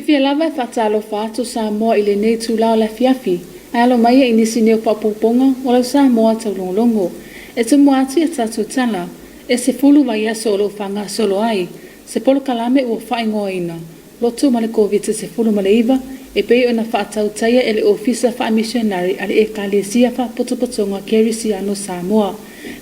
Fifi lava fatalo fatu Samoa ile nei tulao la fiafi. Alo mai inisi neo papuponga wala Samoa Taulogologo. E te moati e tatu tala. E se fulu vai a solo fanga solo ai. Se polo kalame ua whaingoina. Lotu male COVID se fulu male iwa. E pei ona whaatau taia ele ofisa Missionary ale e kalesia whapotopotonga kerisiano Samoa.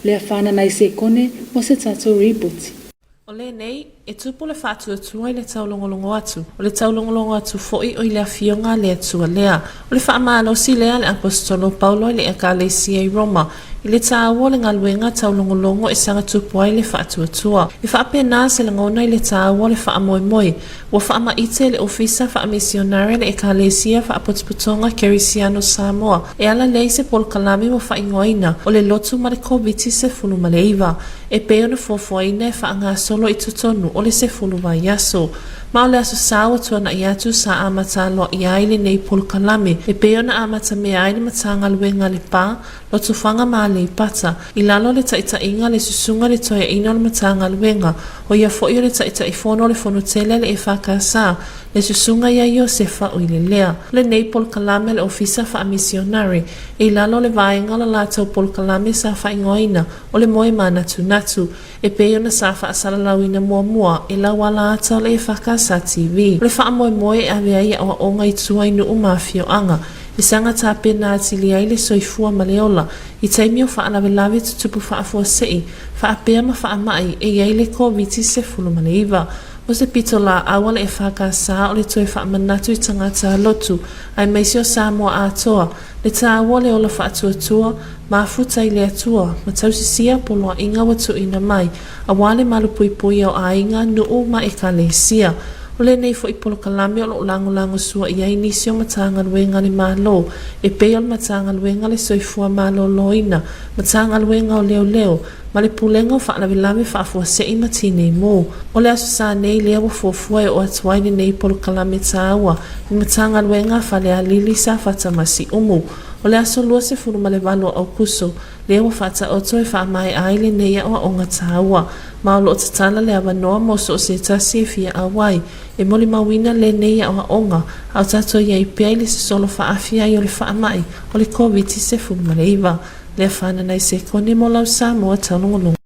Lea whana nai se kone mo se tatu reboot. O le nei, e tupu le whātua tua i le taulongolongo atu. O le taulongolongo atu foi o i le awhionga le atua lea. O le whaamano si lea le apostolo Paulo i le ekalesia i Roma. I le tāua le ngaluenga taulongolongo e sanga tupu ai le whātua tua. I whaapena se le ngona i le tāua le whaamoemoe. Wa whaama ite le ofisa Missionary le ekalesia whaapotopotonga kerisiano Samoa. E ala lei se pol kalame wa whaingoina o le lotu ma le COVID se funu ma le iwa. E peo na fofoaina e whaanga solo i tutonu o le se funu vai aso. Ma o le aso sawa tuana i atu sa amata lo i aile nei pol kalame. E peo na amata me aile matanga luenga le pa, lo tufanga ma le ipata. I lalo le taita inga le susunga le toia ina le matanga luenga. O ia foio le taita i fono le fono tele le EFKS le susunga ia Iosefa o ile lea. Le nei pol kalame le ofisa Missionary. E lalo le vaenga la lato pol kalame sa whaingoina o le moe mana tunatu. E peo na sa asala lawina mua e la wala ata le EFKS TV. Le whaamoemoe a vea ia o onga i tua inu umafio anga. I sanga tape na atili ai le soifua maleola. I taimio whaanawelawe tutupu whaafua sei. Whaapea ma whaamai e iai le COVID se fulu maleiva. O se pito la awa le EFKS o le toi whaamanatu I tangata lotu. Ai meisio Samoa atoa. Le tāua le ola whaatuatua. Mafuta I le atua. Ma tausisia poloa inga watu ina mai. A wale malupui au a inga nuu ma ekalesia. O le nei fo I polo kalame o lo lango sua I ai nisio matanga luenga le malo. E peo matanga luenga le soifua malo loina. Matanga luenga o leo. Ma le pulenga o whaanawelawe whaafua sei matine mo. O le aso sa nei lea wa fofua o atuaini nei polo kalame tāua. I matanga luenga whale a lili sa whatamasi umu. O le aso lua se furu ma le walo au kuso. Lea wa whata oto e whaamai aile nei a o onga tāua. Ma o lo tatala le awanoa mo so se tasi e fia awai. E moli mawina le nei a o onga. Au tato iai pia le se solo whaafia I o le whaamai. O le COVID se furu ma le iwa. Le whana nei se kone mo lau Samoa Taulogologo.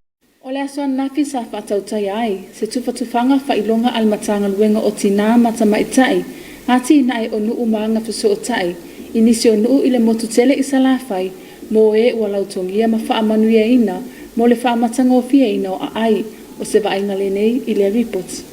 O le aso nafi sa whatautai ai. Se tufatufanga whailonga al matanga luenga o tina matamaitai. Hati nai o nuu maanga fiso o tai. Inisi o nuu ile motutele isalafai. Mo e walau tongia ma whaamanuia ina. Mo le whaamatanga o fia ina o ai. O se vainga le nei I le reports.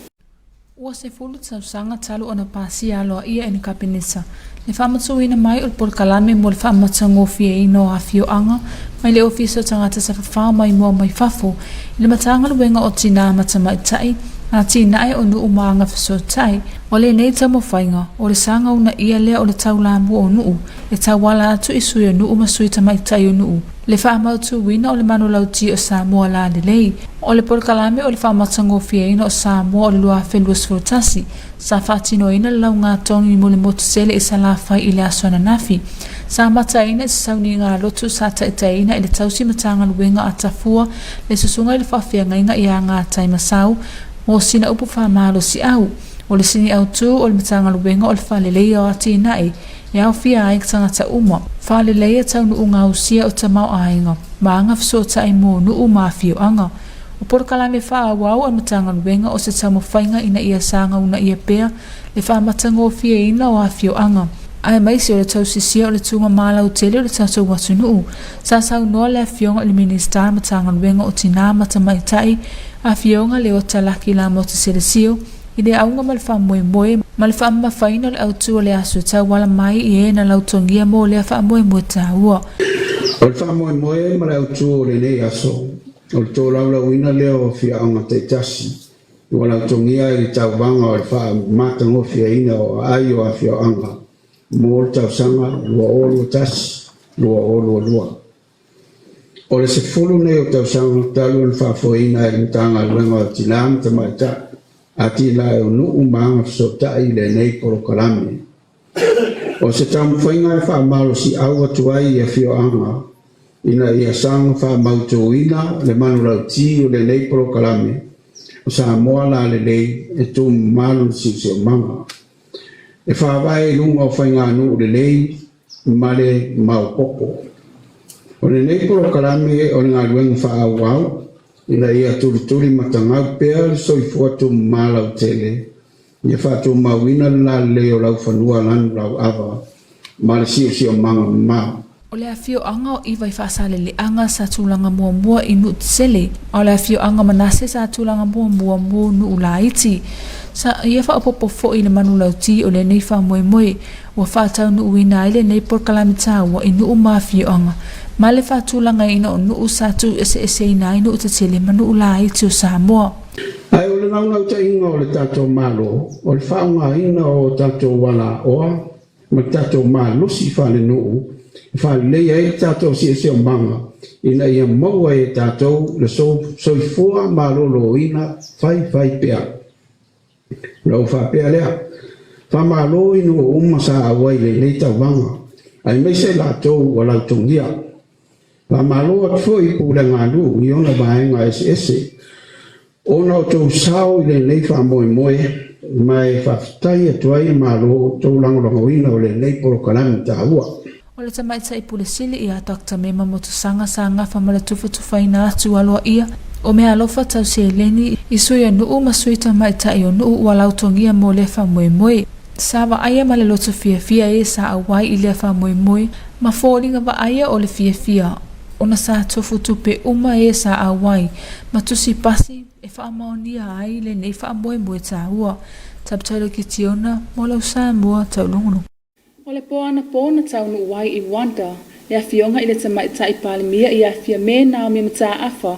Ua se fulu tausanga talu o na pasi aloa ia ina kapinisa. Le whaamatu ina mai o le pol kalame mo le whaamatanga o fia ina o hafio anga. Mai le ofisa tangata sa whawha mai mua mai whafo. I le matanga luenga o tina matamaitai. A tina ai o nuu maanga fiso tai. O le nei tamo whainga. O le sanga una ia lea o le taulamu o nuu. Le tawala atu isui o nuu masui tamaitai o nuu. Le whaamautu wina o le manolauti o Samoa la le lei. O le polkalame o le whaamatanga o fiaina o Samoa o le lua whenua sfurtasi. Sa whaatino ina le lau ngā tonu I mo le motusele I sa la whai I le aswana nafi. Sa mataina I sauni ngā lotu sa taitaina I le tausi matanga luenga a tafua. Le susunga I le whawhianga inga I a ngā taimasau. Mo sina upu whaamalo si au. O le sini au tu o le matanga luenga o le whalelei o ati nai. E au fia ai tangata uma. Whalelei a tau nuu ngā usia o tamau ainga. Maanga fisota I mo nuu mafio anga. O porkalame whaawau a matanga luenga o se tamu whainga ina ia sanga una ia pea. Le whaamatanga o fia ina o afio anga. Ai maisi o le tausisia o le tunga mala utele o le tatou watu nuu. Sa sau noa le afionga o le minister matanga luenga o tina matamaitai. Afionga le o talaki la mota selesio. I le aunga ma le whaamoemoe. Ma le whaamawhaina o le autu o le asu tau wala mai I e na lautongia mo le whaamoemoe tāua. O le whaamoemoe ma le autu o le nei aso. O le tō laulauina leo fia aunga teitasi. O lautongia I le tau vanga o le whaamatanga fia ina o ai o afio anga. Mo le tau sanga lua olu tasi. Lua olu lua. O le se fulu nei o tau sanga talu le whaafoina I le tanga luenga o tilam tamaita. Ati la o nuu maanga fisotai le nei polo kalame. O se tamu whainga e whaamalo si au atuai e fio anga. Ina ia sanga whaamautu ina le manu lauti o le nei polo kalame. O Samoa la le lei e tu malu si manga. e whaawai lunga o whainga anu le lei mare mau popo. O le nei porokarame o le ngā luenga whaawau, ina ia turi matangau pēr soifua tu malau tele. Ia whātu mawina la leo lau whanua lanu lau awa, mare sio manga mau. O le afio anga o iwa I whaasale le anga sa tūlanga mua I sele. O le afio anga manase sa tūlanga mua nu ula iti. Sa ia whaapopo fo I le manu lau ti o le nei wha moe. Wa whaatau nu uina I le nei por kalamita wa I nu mafio anga. Ma le whaatūlanga ina o nu satu ese ina I nu utatele manu ula iti o Samoa. Ai o le nau ta inga o le tato malo. O le whaunga ina o tato wala oa. Ma tato malo si whale nuu. Whalea e tātou si o manga, ina ia maua e tātou le soifua malolo ina whai pia. Lau whapea lea, whamalo inu o umasa awai le tau wanga, ai meise lātou wa lau tongia. Whamalo at fwoi pūle ngā lu, I ona vaenga ese. Ona o tau sao I le nei whamoe, mai whaftai atuai malo tau langolango ina o le nei porokalami tā ua. O le tamaita I pule sili I a Dr. Mema Motusanga sa ngafa ma le tufaina atu aloa ia. O mea alofa tau se leni I suia nuu ma sui tamaita I o nuu walautongia mo lefa moe. Sa wa aia ma le loto fia e sa awai I lefa moe. Ma fōlinga wa aia o le fia. Ona sa tofu tupe uma e sa awai. Ma tusi pasi e wha maonia ai le nei wha moe ta ua. Tabtailo ki tiona mo lau Samoa Taulogologo. O le poana tau nu wai I Wanda, le afionga I le tamaita I palimia I afia me nao me mata afa,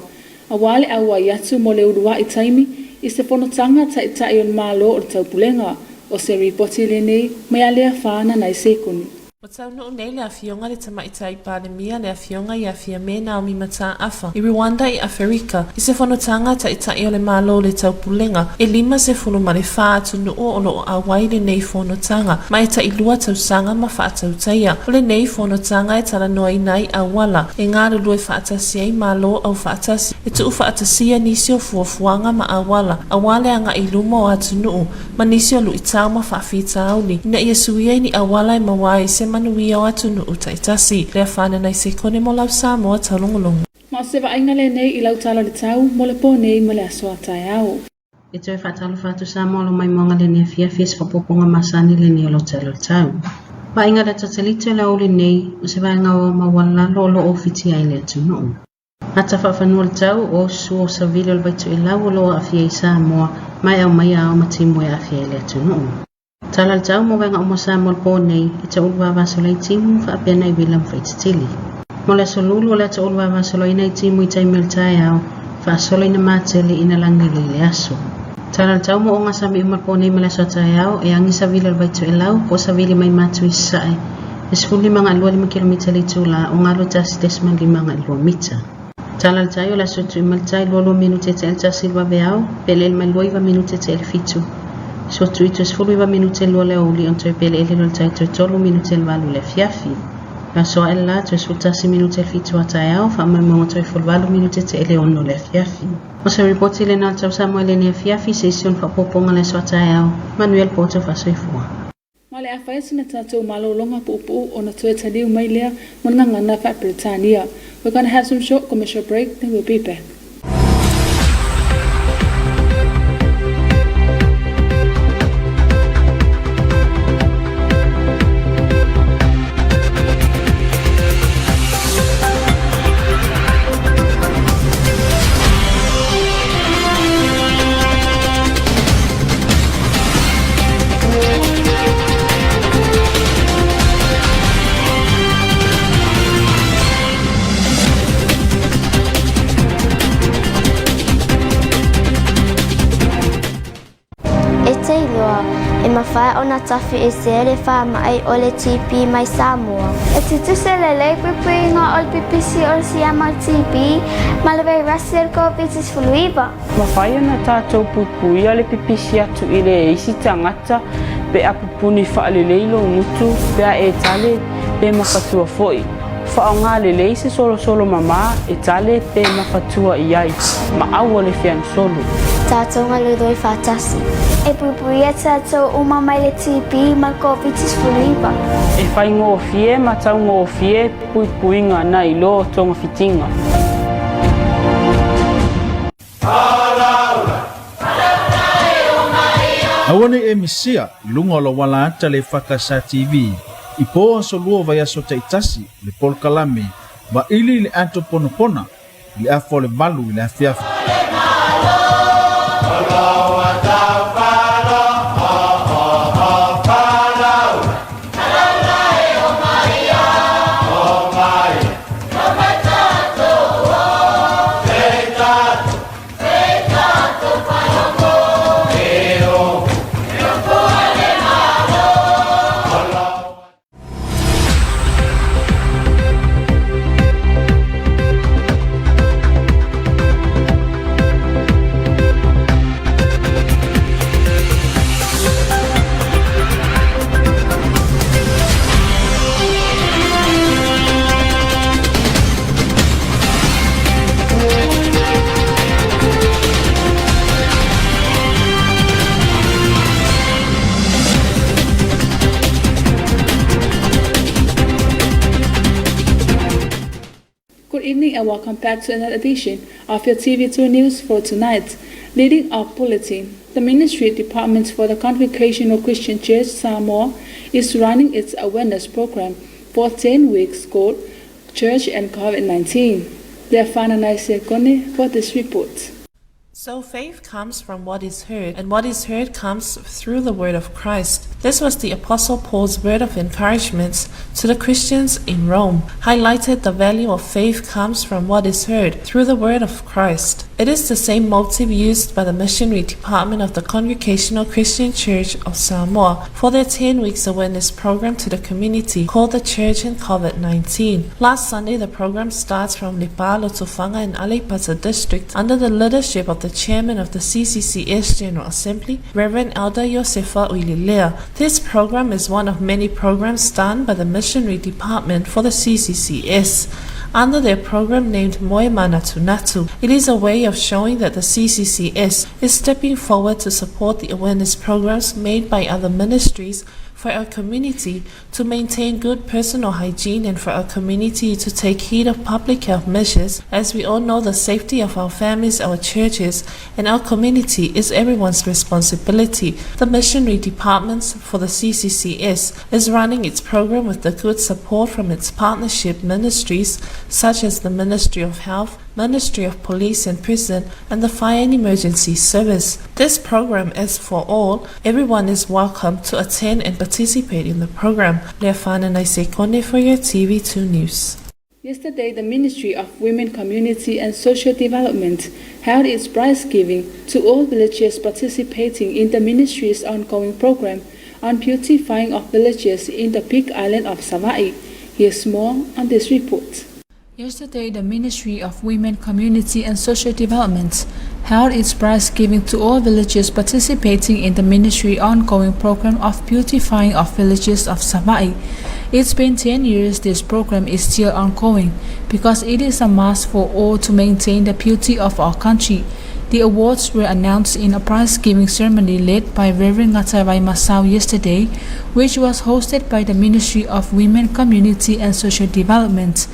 a wale awa yatu mo le urua I taimi, I se fonotanga taitai on malo o tau pulenga, o se ripoti le nei, mai alea whana nai sekuni. O tau no nei le afionga le tamaita I palemia le afionga I afia me na o mi mata afa. I Rwanda I Afrika, I se whanotanga taitai o le malo le tau pulenga, e lima se whono ma le wha atu no o ono awai le nei whanotanga, ma e ta I lua tau sanga ma wha atau taia. O le nei whanotanga e tala noa I nai awala, e ngā lulu e wha atasi ai malo au wha atasi, e tu wha atasia nisi o fuafuanga ma awala, awale anga I luma o atu no, ma nisi o lu I tau ma wha fita auli, ina ia suia ni awala e mawai se manuia o atu no utaitasi, lea whana nei se kone mo lau Samoa Taulogologo. Ma o se wainga le nei I lau tala le tau, mo le po nei ma le asoa tai au. E toi whatalo whatu Samoa lo mai monga le nea fiafis whapoponga masani le nea lo tala le tau. Wainga le tatalite la o le nei, o se wainga o mawala lo ofiti ai le atu no. Hata whawhanua le tau o su o savile o le baitu I lau o lo afia I Samoa, mai au matimu e afia I le atu no. Tala le tau mo wenga o mo Samoa po nei, I ta ulwa vasolai timu whaapea nei William Whaititili. Mo le solulu o le ta ulwa vasolai nei timu I taimel tai au, whaasolai na mātele ina langi le aso. Tala le tau mo o ngā sami umar po nei me le so tai au, e angi sa vile baitu e lau, po sa vile mai mātu I sae. E sfuli mga 2 kilomita le tula, o ngā lo tasi desman 5 mita. Tala le tai o le so tu imal tai 2 minute te el tasi lwa beau, pele el mai 2 minute te el fitu. So tu itu sfulu 2 minute lua le oli on toi pele ele lo tai toi 3 minute le valu le fiafi. La so el la toi sfultasi minute le fitu atai au, fa mai mongo toi fulu 2 minute te ele ono le fiafi. O se ripoti le nal tau Samoa le nea fiafi se ision fa poponga le so atai au, Manuel Poto fa soifua. Ma le awhaesi na tātou malolonga pupu o na tue taliu mai lea mo ngangana wha Britania. We're going to have some short commercial break, then we'll be back. Mawhai o na tafi e sere wha mai o le TP mai Samoa. E tutu se le pipi ngā o le pipisi o le siama TP, ma le vei rasi el COVID-19 fuluiva. Mawhai na tātou pupui o le pipisi atu I le isi tangata, pe a pupuni wha le leilo ngutu, pe a e tale, pe makatua foi. Whaonga lelei se solo mama e tale te mafatua iai ma awa le fian solo. Tātou ngā ludoi whātasi. E pupuia tātou umamai le tipi ma COVID-19. E whai ngō fie ma tau ngō fie puipuinga na ilo tonga fitinga. Awane e misia lunga lo wala ata le EFKS TV. I po so lua vai aso taitasi le pol kalame ba ili le anto ponopona le afo le valu le afiafi. Good evening and welcome back to another edition of your TV2 News for tonight. Leading our bulletin, the Ministry Department for the Congregational Christian Church Samoa is running its awareness program for 10 weeks called Church and COVID-19. Therefore, Naise Kone for this report. So faith comes from what is heard, and what is heard comes through the word of Christ. This was the Apostle Paul's word of encouragement to the Christians in Rome, highlighted the value of faith comes from what is heard through the word of Christ. It is the same motive used by the Missionary Department of the Congregational Christian Church of Samoa for their 10 weeks awareness program to the community called the Church and COVID-19. Last Sunday, the program starts from Lipalo to Fanga in Alipata district under the leadership of the Chairman of the CCCS General Assembly, Reverend Elder Josefa Uililea. This program is one of many programs done by the Missionary Department for the CCCS. Under their program named Moema Natu, it is a way of showing that the CCCS is stepping forward to support the awareness programs made by other ministries for our community to maintain good personal hygiene and for our community to take heed of public health measures. As we all know, the safety of our families, our churches, and our community is everyone's responsibility. The Missionary Departments for the CCCS is running its program with the good support from its partnership ministries such as the Ministry of Health, Ministry of Police and Prison, and the Fire and Emergency Service. This program is for all. Everyone is welcome to attend and participate in the program. Leafana Naisekone for your TV2 News. Yesterday, the Ministry of Women, Community and Social Development held its prize giving to all villagers participating in the ministry's ongoing program on beautifying of villages in the Big Island of Savaii. Here's more on this report. Yesterday, the Ministry of Women, Community and Social Development held its prize giving to all villagers participating in the ministry ongoing program of beautifying of villages of Savaii. It's been 10 years this program is still ongoing because it is a must for all to maintain the beauty of our country. The awards were announced in a prize-giving ceremony led by Reverend Ngatawai Masao yesterday, which was hosted by the Ministry of Women, Community and Social Development.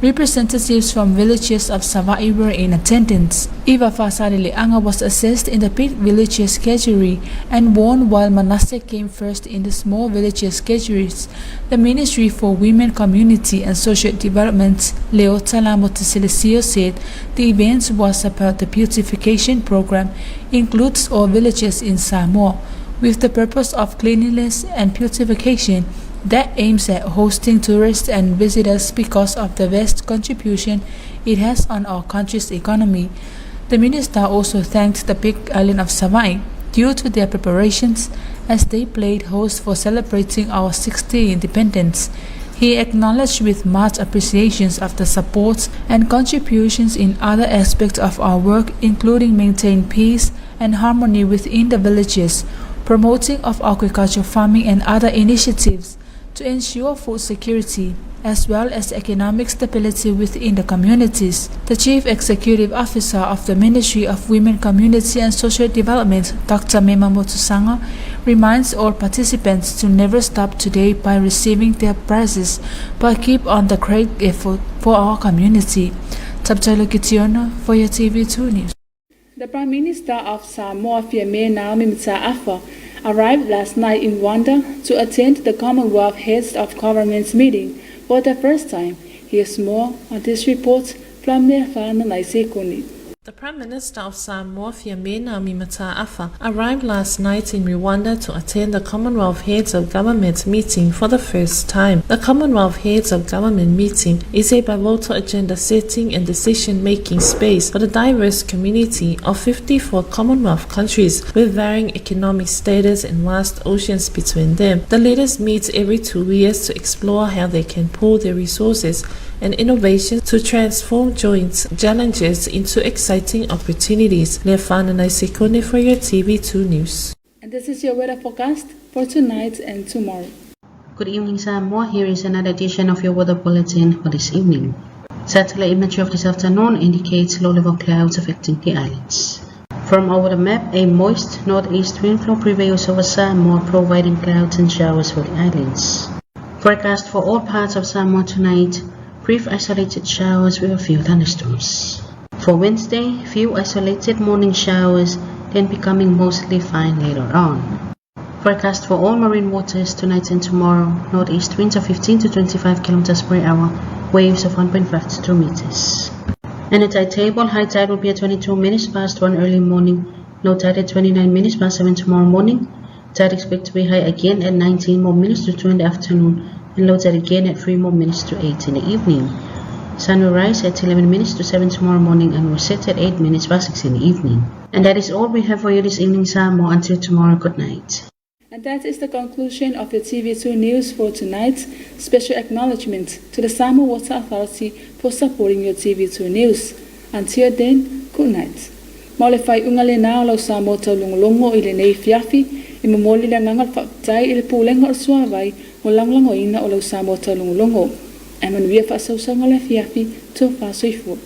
Representatives from villages of Savaii were in attendance. Eva Fasalileanga was assessed in the big villages category and won, while Manasseh came first in the small villages categories. The Ministry for Women, Community and Social Development, Leo Talamo Tsilesio, said the event was about the beautification program, includes all villages in Samoa, with the purpose of cleanliness and beautification that aims at hosting tourists and visitors because of the vast contribution it has on our country's economy. The minister also thanked the Big Island of Savaii due to their preparations as they played host for celebrating our 60th independence. He acknowledged with much appreciation of the support and contributions in other aspects of our work, including maintaining peace and harmony within the villages, promoting of agricultural farming and other initiatives to ensure food security, as well as economic stability within the communities. The Chief Executive Officer of the Ministry of Women, Community and Social Development, Dr. Memamoto Sanga, reminds all participants to never stop today by receiving their prizes, but keep on the great effort for our community. Taulogologo for your TV2 News. The Prime Minister of Samoa, Missionary arrived last night in Rwanda to attend the Commonwealth Heads of Governments meeting for the first time. Here's more on this report from Missionary Committee. The Prime Minister of Samoa, Missionary, arrived last night in Rwanda to attend the Commonwealth Heads of Government meeting for the first time. The Commonwealth Heads of Government meeting is a pivotal agenda-setting and decision-making space for the diverse community of 54 Commonwealth countries with varying economic status and vast oceans between them. The leaders meet every 2 years to explore how they can pool their resources and innovation to transform joint challenges into exciting opportunities. Lefana Sekone for your TV2 News. And this is your weather forecast for tonight and tomorrow. Good evening, Samoa. Here is another edition of your weather bulletin for this evening. Satellite imagery of this afternoon indicates low-level clouds affecting the islands. From over the map, a moist northeast wind flow prevails over Samoa, providing clouds and showers for the islands. Forecast for all parts of Samoa tonight: brief isolated showers with a few thunderstorms. For Wednesday, few isolated morning showers, then becoming mostly fine later on. Forecast for all marine waters tonight and tomorrow: northeast winds of 15 to 25 km per hour, waves of 1.5 to 2 meters. And the tide table: high tide will be at 22 minutes past 1 early morning, low tide at 29 minutes past 7 tomorrow morning. Tide expected to be high again at 19 more minutes to 2 in the afternoon, and low tide again at 3 more minutes to 8 in the evening. Sun will rise at 11 minutes to 7 tomorrow morning and will set at 8 minutes past 6 in the evening. And that is all we have for you this evening, Samoa. Until tomorrow, good night. And that is the conclusion of your TV2 News for tonight. Special acknowledgement to the Samoa Water Authority for supporting your TV2 News. Until then, good night. Maulefai ungale nao lau Samoa Taulogologo ile nei fiafi, imamoli la ngangal whaktai ile pūlenga o suawai o langlango ina o lau Samoa Taulogologo. Amanuia whaasausaunga le fiafi tō whasoifua.